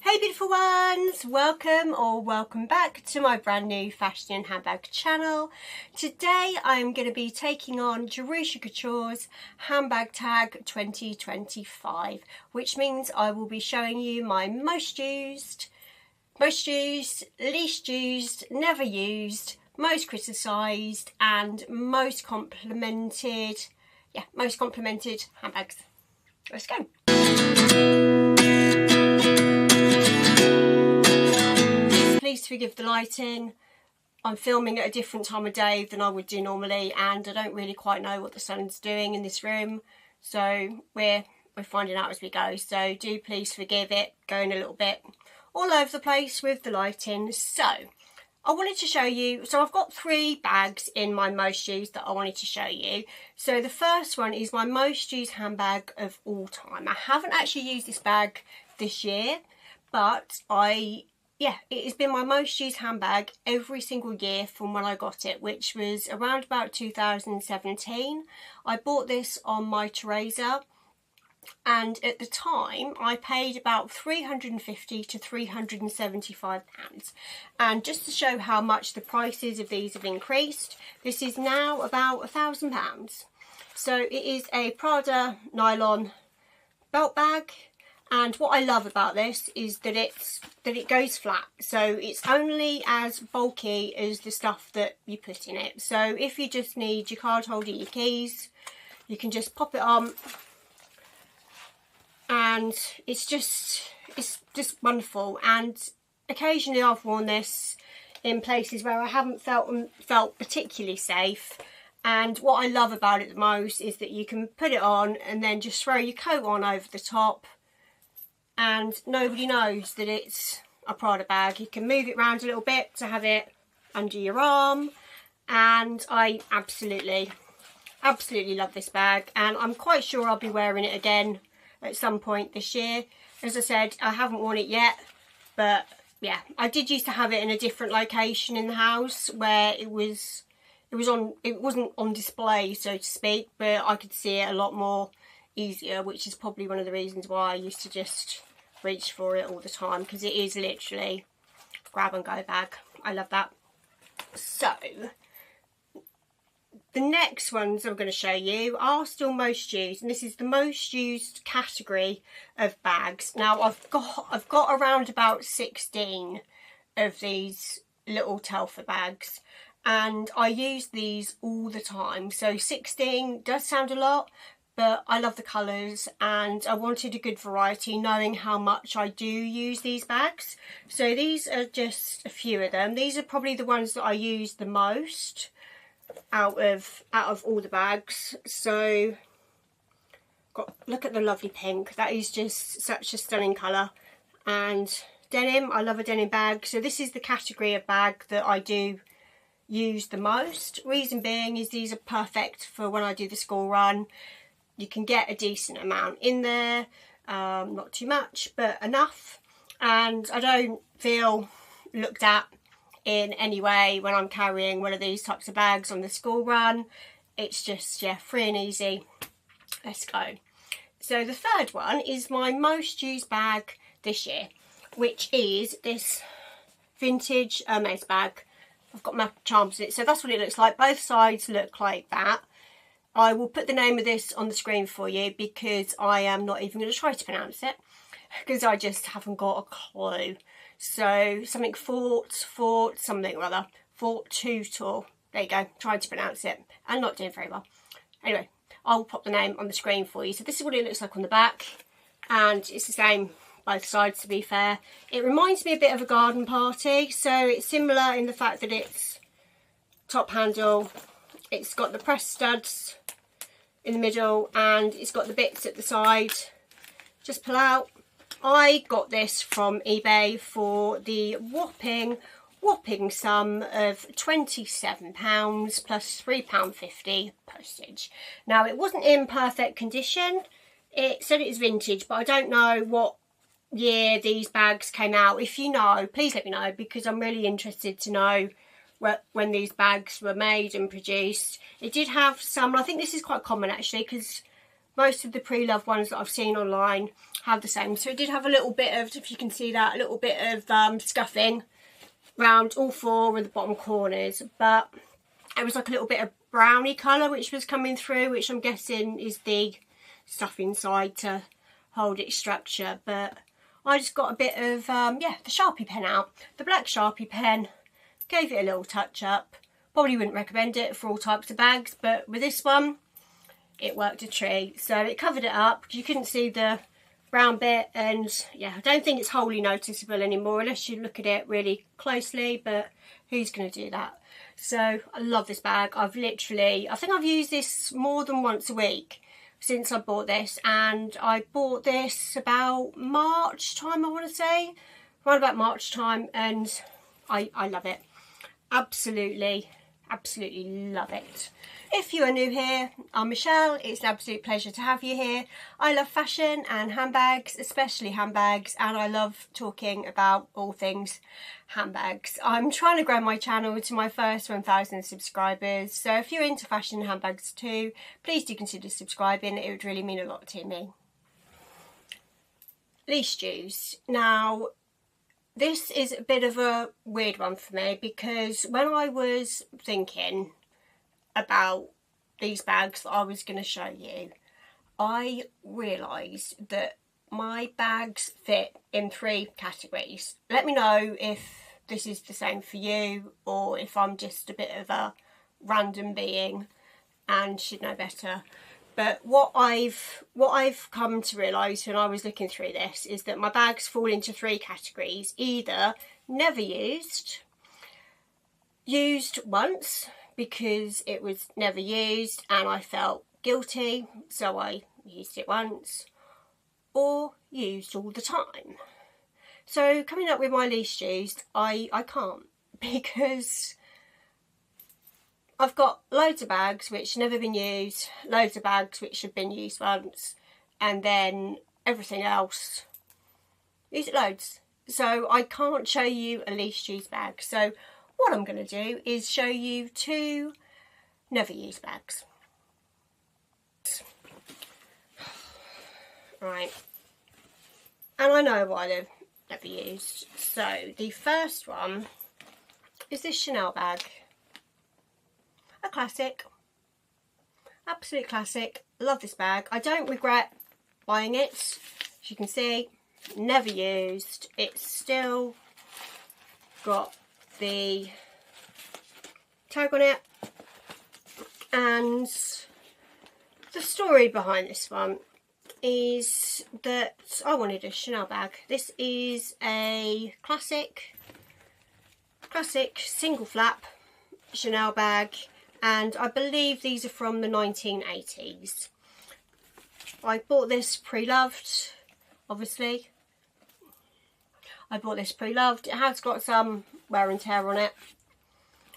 Hey beautiful ones, welcome back to my brand new fashion and handbag channel. Today I'm going to be taking on JerushaCouture's handbag tag 2025, which means I will be showing you my most used, least used, never used, most criticised and most complimented handbags. Let's go. Please forgive the lighting. I'm filming at a different time of day than I would do normally, and I don't really quite know what the sun's doing in this room, so we're finding out as we go. So do please forgive it going a little bit all over the place with the lighting. So I wanted to show you, so I've got 3 bags in my most used that I wanted to show you. So the first one is my most used handbag of all time. I haven't actually used this bag this year, but it has been my most used handbag every single year from when I got it, which was around about 2017. I bought this on my Teresa, and at the time I paid about £350 to £375. And just to show how much the prices of these have increased, this is now about £1,000. So it is a Prada nylon belt bag. And what I love about this is that it goes flat, so it's only as bulky as the stuff that you put in it. So if you just need your card holder, your keys, you can just pop it on, and it's just wonderful. And occasionally I've worn this in places where I haven't felt particularly safe. And what I love about it the most is that you can put it on and then just throw your coat on over the top, and nobody knows that it's a Prada bag. You can move it around a little bit to have it under your arm, and I absolutely love this bag, and I'm quite sure I'll be wearing it again at some point this year. As I said, I haven't worn it yet, but yeah, I did used to have it in a different location in the house where it wasn't on display, so to speak, but I could see it a lot more easier, which is probably one of the reasons why I used to just reach for it all the time, because it is literally grab and go bag. I love that. So the next ones I'm going to show you are still most used, and this is the most used category of bags. Now I've got around about 16 of these little Telford bags, and I use these all the time. So 16 does sound a lot, but I love the colours, and I wanted a good variety knowing how much I do use these bags. So these are just a few of them. These are probably the ones that I use the most out of all the bags. So look at the lovely pink. That is just such a stunning colour. And denim, I love a denim bag. So this is the category of bag that I do use the most. Reason being is these are perfect for when I do the school run. You can get a decent amount in there, not too much, but enough. And I don't feel looked at in any way when I'm carrying one of these types of bags on the school run. It's just, yeah, free and easy. Let's go. So the third one is my most used bag this year, which is this vintage Hermes bag. I've got my charms in it, so that's what it looks like. Both sides look like that. I will put the name of this on the screen for you, because I am not even going to try to pronounce it, because I just haven't got a clue. So something Fort something or other, Fort Tutor. There you go, trying to pronounce it and not doing very well. Anyway, I'll pop the name on the screen for you. So this is what it looks like on the back, and it's the same both sides, to be fair. It reminds me a bit of a garden party, so it's similar in the fact that it's top handle. It's got the press studs in the middle, and it's got the bits at the side. Just pull out. I got this from eBay for the whopping sum of £27 plus £3.50 postage. Now, it wasn't in perfect condition. It said it was vintage, but I don't know what year these bags came out. If you know, please let me know, because I'm really interested to know when these bags were made and produced. It did have some, I think this is quite common actually, because most of the pre-loved ones that I've seen online have the same. So it did have a little bit of, if you can see that, a little bit of scuffing around all 4 of the bottom corners, but it was like a little bit of browny colour which was coming through, which I'm guessing is the stuff inside to hold its structure. But I just got a bit of yeah, the Sharpie pen out, the black Sharpie pen, gave it a little touch up. Probably wouldn't recommend it for all types of bags, but with this one it worked a treat. So it covered it up, you couldn't see the brown bit, and yeah, I don't think it's wholly noticeable anymore unless you look at it really closely, but who's going to do that? So I love this bag. I've literally, I think I've used this more than once a week since I bought this, and I bought this about March time, I want to say, around about March time, and I love it. Absolutely love it. If you are new here, I'm Michelle. It's an absolute pleasure to have you here. I love fashion and handbags, especially handbags, and I love talking about all things handbags. I'm trying to grow my channel to my first 1,000 subscribers, so if you're into fashion and handbags too, please do consider subscribing. It would really mean a lot to me. Lease dues. Now, this is a bit of a weird one for me, because when I was thinking about these bags that I was going to show you, I realised that my bags fit in 3 categories. Let me know if this is the same for you, or if I'm just a bit of a random being and should know better. But what I've come to realise when I was looking through this is that my bags fall into 3 categories: either never used, used once because it was never used and I felt guilty so I used it once, or used all the time. So coming up with my least used, I can't, because I've got loads of bags which have never been used, loads of bags which have been used once, and then everything else, use it loads. So I can't show you a least used bag. So what I'm going to do is show you 2 never used bags. Right, and I know why they're never used. So the first one is this Chanel bag. A classic, absolute classic. Love this bag. I don't regret buying it. As you can see, never used. It's still got the tag on it, and the story behind this one is that I wanted a Chanel bag. This is a classic single flap Chanel bag, and I believe these are from the 1980s. I bought this pre-loved, obviously. I bought this pre-loved. It has got some wear and tear on it,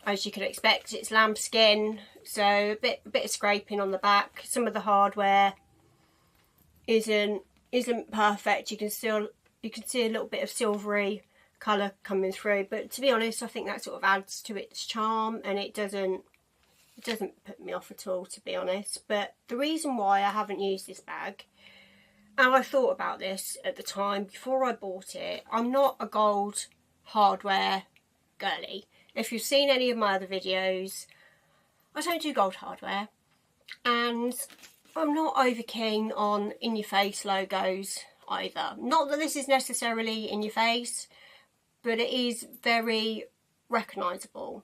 as you could expect. It's lambskin, so a bit of scraping on the back. Some of the hardware isn't perfect. You can see a little bit of silvery colour coming through, but to be honest, I think that sort of adds to its charm, and it doesn't put me off at all, to be honest. But the reason why I haven't used this bag, and I thought about this at the time before I bought it, I'm not a gold hardware girly. If you've seen any of my other videos, I don't do gold hardware, and I'm not over keen on in your face logos either. Not that this is necessarily in your face, but it is very recognisable,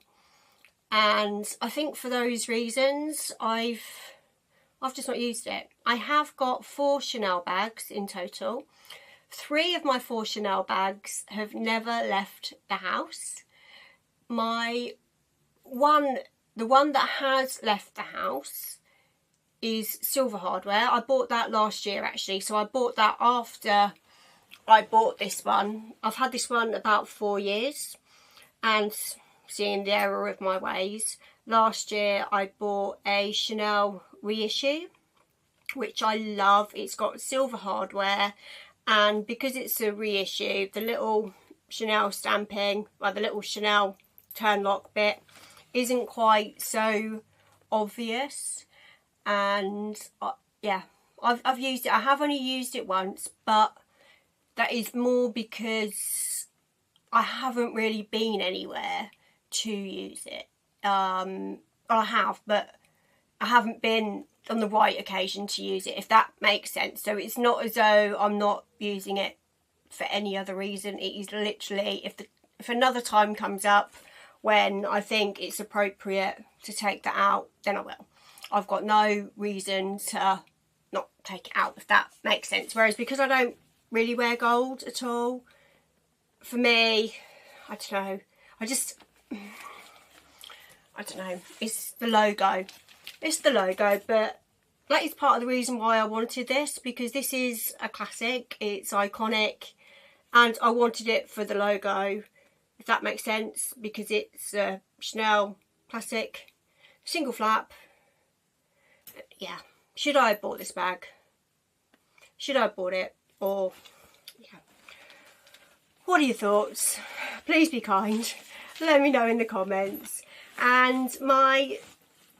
and I think for those reasons I've just not used it. I have got 4 Chanel bags in total. 3 of my 4 Chanel bags have never left the house. The one that has left the house is silver hardware. I bought that last year actually, so I bought that after I bought this one. I've had this one about 4 years, and seeing the error of my ways, last year I bought a Chanel reissue, which I love. It's got silver hardware, and because it's a reissue, the little Chanel stamping, well, the little Chanel turn lock bit isn't quite so obvious, and yeah, I've used it. I have only used it once, but that is more because I haven't really been anywhere to use it. Well, I have, but I haven't been on the right occasion to use it, if that makes sense. So it's not as though I'm not using it for any other reason. It is literally, if another time comes up when I think it's appropriate to take that out, then I will. I've got no reason to not take it out, if that makes sense. Whereas because I don't really wear gold at all, for me, I don't know, I don't know, it's the logo. It's the logo, but that is part of the reason why I wanted this, because this is a classic, it's iconic, and I wanted it for the logo, if that makes sense, because it's a Chanel classic, single flap. Yeah, should I have bought this bag? Should I have bought it? Or, yeah. What are your thoughts? Please be kind. Let me know in the comments. And my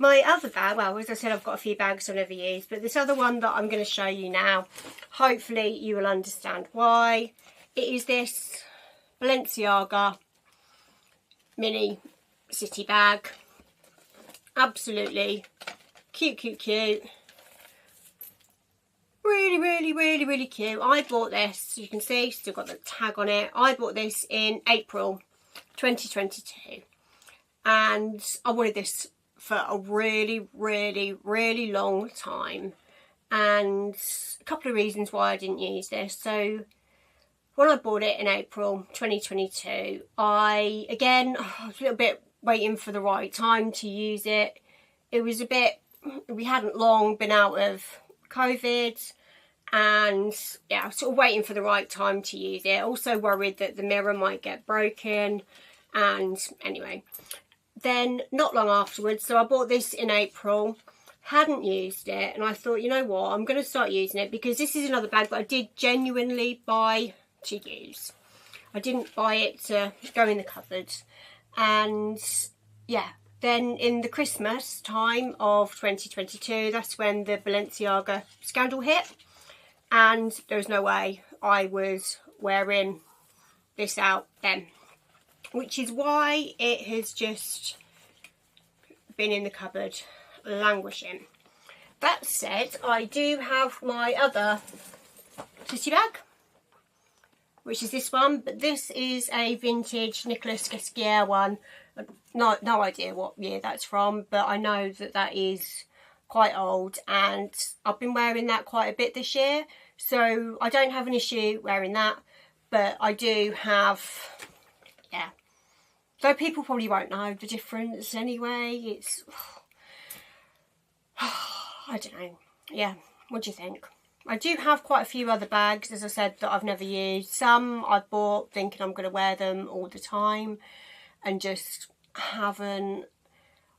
other bag, well, as I said, I've got a few bags I've never used, but this other one that I'm going to show you now, hopefully you will understand why. It is this Balenciaga mini city bag. Absolutely cute, cute, cute. Really, really, really, really cute. I bought this, you can see, still got the tag on it. I bought this in April 2022. And I wanted this for a really, really, really long time. And a couple of reasons why I didn't use this. So when I bought it in April 2022, I was a little bit waiting for the right time to use it. It was a bit, we hadn't long been out of COVID, and yeah, I was sort of waiting for the right time to use it. Also worried that the mirror might get broken, and anyway. Then not long afterwards, so I bought this in April, hadn't used it, and I thought, you know what, I'm going to start using it, because this is another bag that I did genuinely buy to use. I didn't buy it to go in the cupboard. And yeah, then in the Christmas time of 2022, that's when the Balenciaga scandal hit, and there was no way I was wearing this out then, which is why it has just been in the cupboard languishing. That said, I do have my other city bag, which is this one, but this is a vintage Nicolas Ghesquière one. No idea what year that's from, but I know that that is quite old, and I've been wearing that quite a bit this year, so I don't have an issue wearing that, but I do have, yeah. Though people probably won't know the difference anyway. It's, I don't know. Yeah, what do you think? I do have quite a few other bags, as I said, that I've never used. Some I've bought thinking I'm going to wear them all the time and just haven't.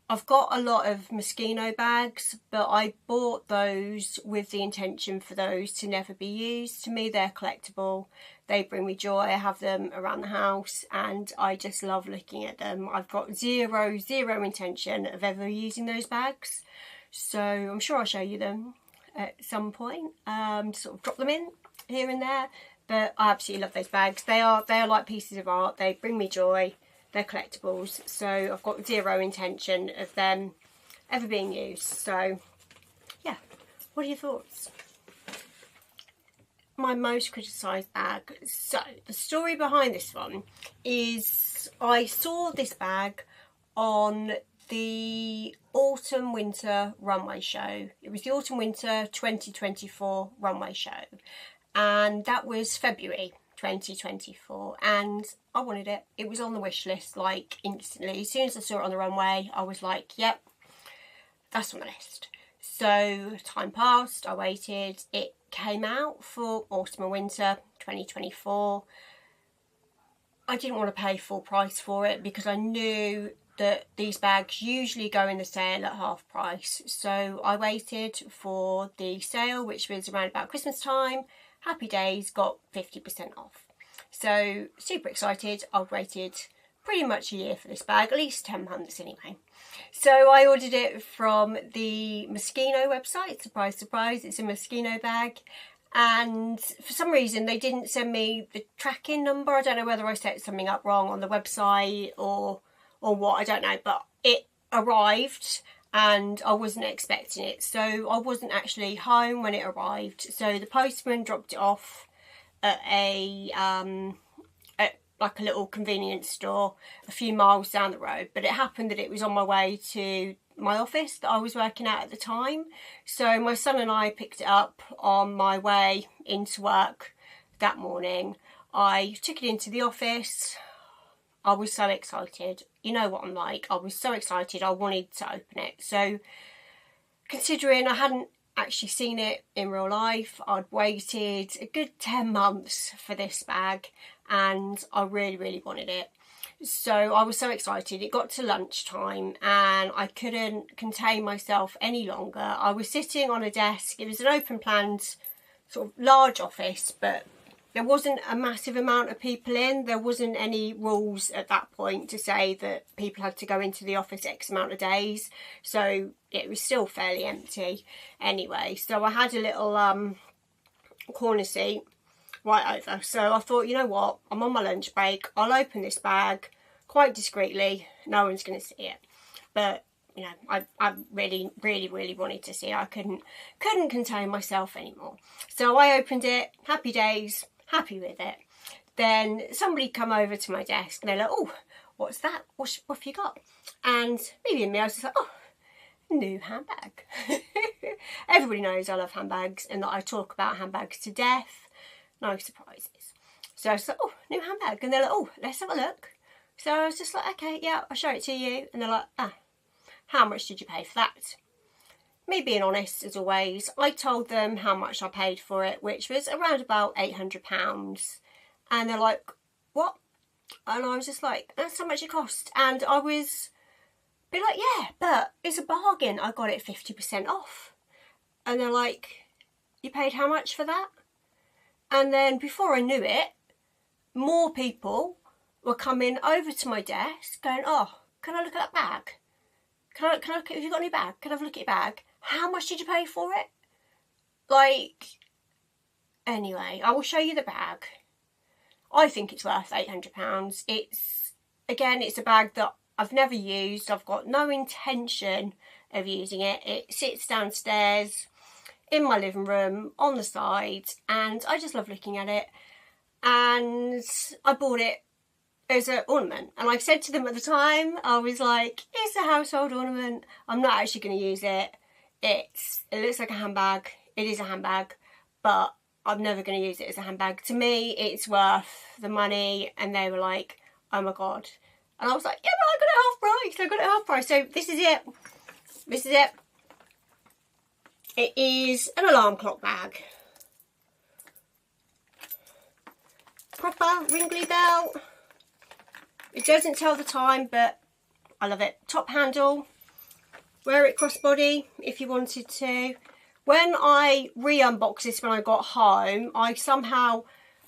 I've got a lot of Moschino bags, but I bought those with the intention for those to never be used. To me, they're collectible. They bring me joy. I have them around the house and I just love looking at them. I've got zero intention of ever using those bags. So I'm sure I'll show you them at some point, to sort of drop them in here and there. But I absolutely love those bags. They are like pieces of art. They bring me joy. They're collectibles. So I've got zero intention of them ever being used. So yeah, what are your thoughts? My most criticised bag. So the story behind this one is I saw this bag on the autumn winter runway show. It was the autumn winter 2024 runway show, and that was February 2024, and I wanted it. It was on the wish list like instantly. As soon as I saw it on the runway, I was like, yep, that's on the list. So time passed, I waited, it came out for autumn and winter 2024. I didn't want to pay full price for it because I knew that these bags usually go in the sale at half price. So I waited for the sale, which was around about Christmas time. Happy days, got 50% off. So super excited. I've waited pretty much a year for this bag, at least 10 months anyway. So I ordered it from the Moschino website. Surprise, surprise, it's a Moschino bag. And for some reason they didn't send me the tracking number. I don't know whether I set something up wrong on the website or what, I don't know. But it arrived and I wasn't expecting it. So I wasn't actually home when it arrived. So the postman dropped it off at like a little convenience store a few miles down the road. But it happened that it was on my way to my office that I was working at the time. So my son and I picked it up on my way into work that morning. I took it into the office. I was so excited. You know what I'm like. I was so excited. I wanted to open it. So considering I hadn't actually seen it in real life, I'd waited a good 10 months for this bag and I really, really wanted it. So I was so excited. It got to lunchtime and I couldn't contain myself any longer. I was sitting on a desk. It was an open planned sort of large office, but there wasn't a massive amount of people in. There wasn't any rules at that point to say that people had to go into the office X amount of days. So it was still fairly empty anyway. So I had a little corner seat right over. So I thought, you know what, I'm on my lunch break. I'll open this bag quite discreetly. No one's going to see it. But, you know, I really, really, really wanted to see it. I couldn't contain myself anymore. So I opened it. Happy days. Happy with it. Then somebody come over to my desk and they're like, oh, what's that? What have you got? And maybe in me, I was just like, oh, new handbag. Everybody knows I love handbags and that I talk about handbags to death. No surprises. So I was like, oh, new handbag. And they're like, oh, let's have a look. So I was just like, okay, yeah, I'll show it to you. And they're like, ah, how much did you pay for that? Me being honest, as always, I told them how much I paid for it, which was around about £800. And they're like, what? And I was just like, that's how much it cost. And I was be like, yeah, but it's a bargain. I got it 50% off. And they're like, you paid how much for that? And then before I knew it, more people were coming over to my desk going, oh, can I look at that bag? Can I look at, have you got any bag? Can I have a look at your bag? How much did you pay for it? Like, anyway, I will show you the bag. I think it's worth £800. It's, again, it's a bag that I've never used. I've got no intention of using it. It sits downstairs in my living room on the side and I just love looking at it. And I bought it as an ornament. And I said to them at the time, I was like, it's a household ornament. I'm not actually going to use it. It looks like a handbag. It is a handbag, but I'm never going to use it as a handbag. To me, it's worth the money. And they were like, oh my God. And I was like, yeah, but I got it half price. I got it half price. So this is it. This is it. It is an alarm clock bag. Proper wrinkly belt. It doesn't tell the time, but I love it. Top handle. Wear it crossbody if you wanted to. When I re-unboxed this when I got home, I somehow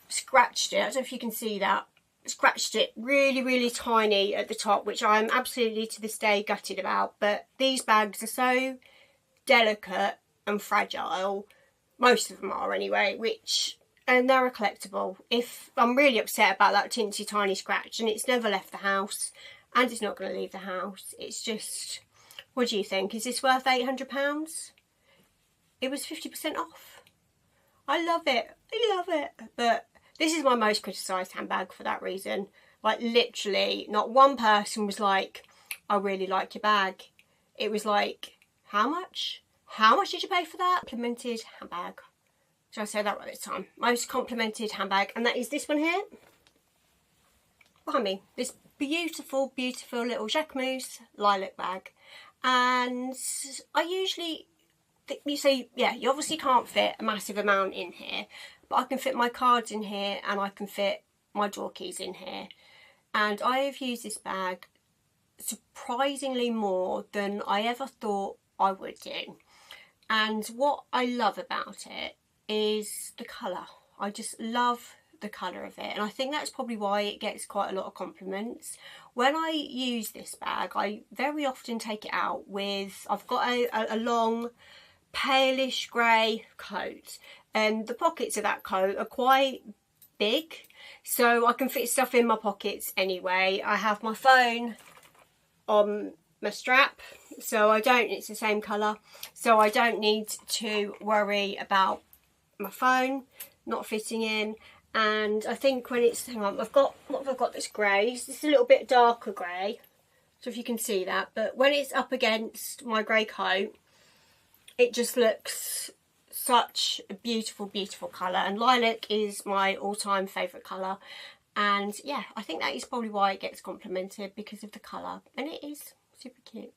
scratched it. I don't know if you can see that. Scratched it really, really tiny at the top, which I'm absolutely to this day gutted about. But these bags are so delicate and fragile. Most of them are anyway, and they're a collectible. If I'm really upset about that teensy tiny scratch, and it's never left the house and it's not going to leave the house. It's just, what do you think? Is this worth £800? It was 50% off. I love it. I love it. But this is my most criticised handbag for that reason. Like, literally, not one person was like, I really like your bag. It was like, how much? How much did you pay for that? Complimented handbag. Should I say that right this time? Most complimented handbag. And that is this one here. Behind me. This beautiful, beautiful little JerushaCouture lilac bag. And I usually, you see, yeah, you obviously can't fit a massive amount in here. But I can fit my cards in here and I can fit my door keys in here. And I have used this bag surprisingly more than I ever thought I would do. And what I love about it is the colour. I just love the colour of it, and I think that's probably why it gets quite a lot of compliments. When I use this bag, I very often take it out with, I've got a long palish grey coat, and the pockets of that coat are quite big, so I can fit stuff in my pockets anyway. I have my phone on my strap, so it's the same colour, so I don't need to worry about my phone not fitting in. And I think when it's, hang on, what have I got that's grey? This is a little bit darker grey, so if you can see that, but when it's up against my grey coat, it just looks such a beautiful, beautiful colour. And lilac is my all-time favourite colour, and yeah, I think that is probably why it gets complimented, because of the colour, and it is super cute.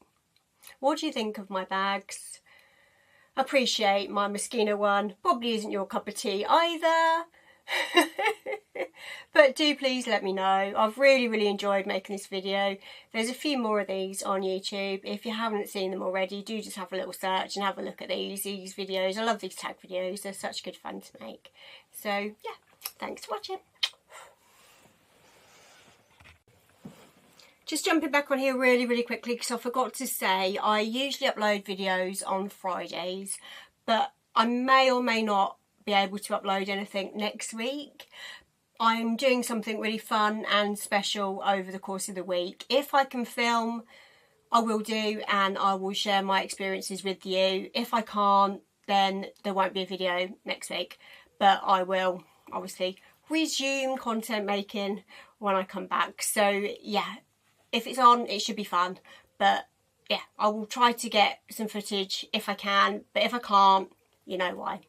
What do you think of my bags? Appreciate my Moschino one, probably isn't your cup of tea either. But do please let me know. I've really enjoyed making this video. There's a few more of these on YouTube. If you haven't seen them already, do just have a little search and have a look at these videos. I love these tag videos, they're such good fun to make. So yeah, thanks for watching. Just jumping back on here really quickly, because I forgot to say I usually upload videos on Fridays, but I may or may not be able to upload anything next week. I'm doing something really fun and special over the course of the week. If I can film, I will do, and I will share my experiences with you. If I can't, then there won't be a video next week, but I will obviously resume content making when I come back. So yeah, if it's on, it should be fun. But yeah, I will try to get some footage if I can, but if I can't, you know why.